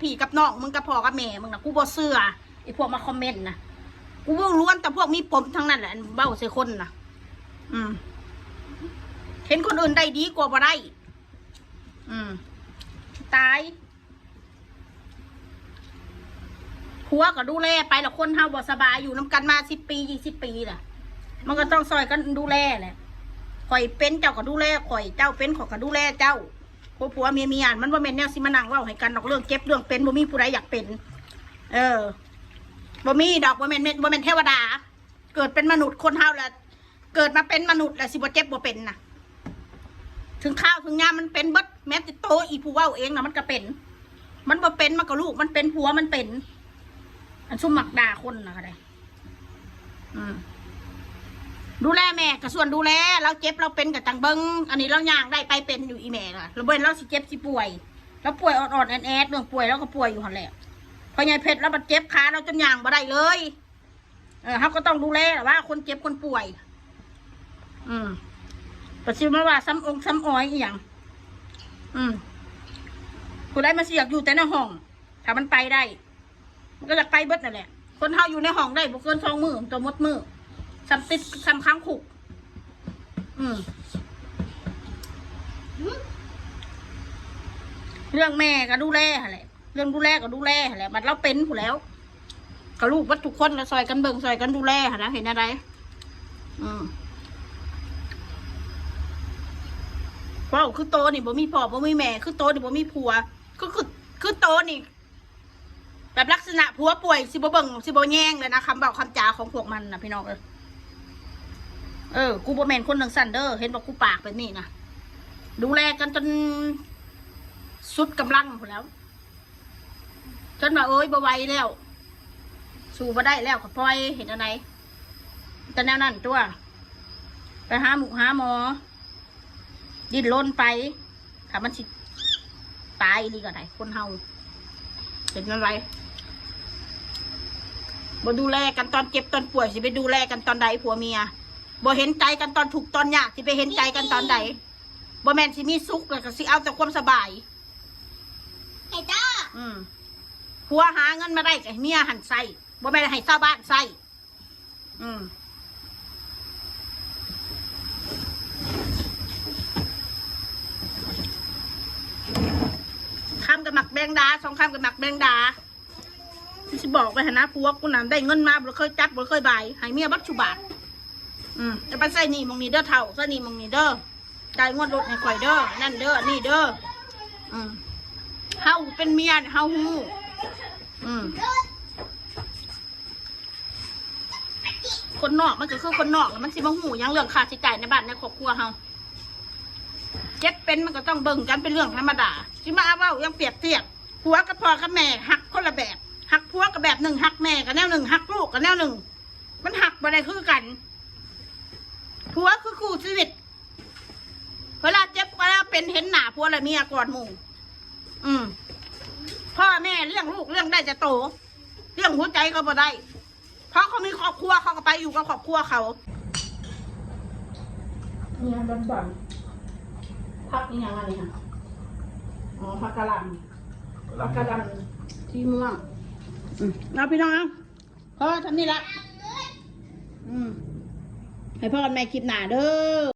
พี่กับน้องมึงกับพ่อกับแม่มึงนะกูบ่เชื่อไอ้พวกมาคอมเมนต์นะกูบ่ล้วนแต่พวกมีปมทั้งนั้นแหละเบ้าใส่คนนะเห็นคนอื่นได้ดีกว่าบ่ได้ตายผัวก็ดูแลไปแล้วคนเฮาบ่สบายอยู่น้ำกันมา10 ปี20 ปีน่ะมันก็ต้องซอยกันดูแลแหละข่อยเป็นเจ้าก็ดูแลข่อยเจ้าเป็นข่อยก็ดูแลเจ้าผัวเมียมันว่าแม่นแนวสิมานั่งเล่าให้กันดอกเรื่องเก็บเรื่องเป็นบ่มีผู้ใดอยากเป็นบ่มีดอกบ่แม่นเทวดาเกิดเป็นมนุษย์คนเฮาแล้วเกิดมาเป็นมนุษย์แล้วสิบ่เจ็บบ่เป็นน่ะถึงข้าวถึงยามมันเป็นเบิดแม้แต่โตอีผู้เว้าเองน่ะมันก็เป็นมันบ่เป็นมันก็ลูกมันเป็นผัวมันเป็นอันซุ่มหมักด่าคนน่ะก็ได้ดูแลแม่กับส่วนดูแลเราเจ็บเราเป็นกับจังเบิ้งอันนี้เราย่างได้ไปเป็นอยู่อีแม่ค่ะเราเบิ้งเราสิเจ็บสิป่วยแล้วป่วยอ่อนๆแอดเรื่องป่วยแล้วก็ป่วยอยู่หันแหละพอยายเพชรแล้วมันเจ็บขาเราจนย่างมาได้เลยเขาก็ต้องดูแลว่าคนเจ็บคนป่วยแต่ชื่อมาว่าซ้ำองค์ซ้ำอ้อยอีหยังผู้ใดมาเสียกอยู่แต่ในห้องถ้ามันไปได้มันก็จะไปเบิดนั่นแหละคนเฮาอยู่ในห้องได้บุกเกิน2 มือตัวมดมือซ้ำติดซ้ำค้างขุกเรื่องแม่ก็ดูแลแหละเรื่องดูแลก็ดูแลแหละมันเราเป็นผู้แล้วกับลูกวัดทุกคนแล้วซอยกันเบิ่งซอยกันดูแลนะเห็นอะไรเพราะคือโตนี่บ่มีพ่อบ่มีแม่คือโตนี่บ่มีผัวคือโตนี่แบบลักษณะผัวป่วยสิบ่เบิ่งสิบ่แย่งเลยนะคำบอกคำจาของพวกมันนะพี่น้องกูบ่แม่นคนหนึ่งสันเดอร์เห็นบอกกูปากแบบนี้นะดูแลกันจนสุดกำลังหมดแล้วจนมาบ่ไหวแล้วสู้มาได้แล้วขอปล่อยเห็นอะไรแต่แนวนั้นตัวไปหาหมอดิ้นรนไปถ้ามันสิตายดีกว่าไหนคนเฮาเห็นอะไรบ่ดูแลกันตอนเจ็บตอนป่วยสิไปดูแลกันตอนใดผัวเมียบ่เห็นใจกันตอนถูกตอนยากสิไปเห็นใจกันตอนใดบ่แม่นสิมีสุขแล้วก็สิเอาแต่ความสบายไอ้จ้าผัวหาเงินมาได้กับเมียหันใส่บ่แม่นให้ชาวบ้านใส่คำกับหมักแบงดา2 คำกับหมักแบงดาสิบอกไปนะผัวกูนั่นได้เงินมาบ่เคยจัดบ่เคยบ่ายให้เมียบัดชุบาทจะไปใส่นี่มองนี่เด้อเท่าใส่นี่มองนี่เด้อจ่ายงวดรถให้ข่อยเด้อนั่นเด้อนี่เด้อเฮาเป็นเมียเฮาฮู้คนนอกมันก็คือคนนอกมันสิมาหูยังเรื่องค่าใช้จ่ายในบ้านในครอบครัวเฮาเจ็บเป็นมันก็ต้องเบิ่งกันเป็นเรื่องธรรมดาสิมาเอายังเปรียบเทียบผัวกับพ่อกับแม่หักคนละแบบหักผัวกับแบบหนึ่งหักแม่กับแนวหนึ่งหักลูกกับแนวหนึ่งมันหักบ่ได้คือกันผัวคือคู่ชีวิตเวลาเจ็บเวลาเป็นเห็นหน้าผัวและเมียกอดหมู่พ่อแม่เลี้ยงลูกเลี้ยงได้จะโตเลี้ยงหัวใจก็บ่ได้เพราะเขามีครอบครัวเขาก็ไปอยู่กับครอบครัวเขาเนี่ยดำพักนี่ยังไงฮะพักกะหล่ำที่ม่วงเอาพี่น้องเพราะทำนี่ละให้พ่อกับแม่คลิปหนาเด้อ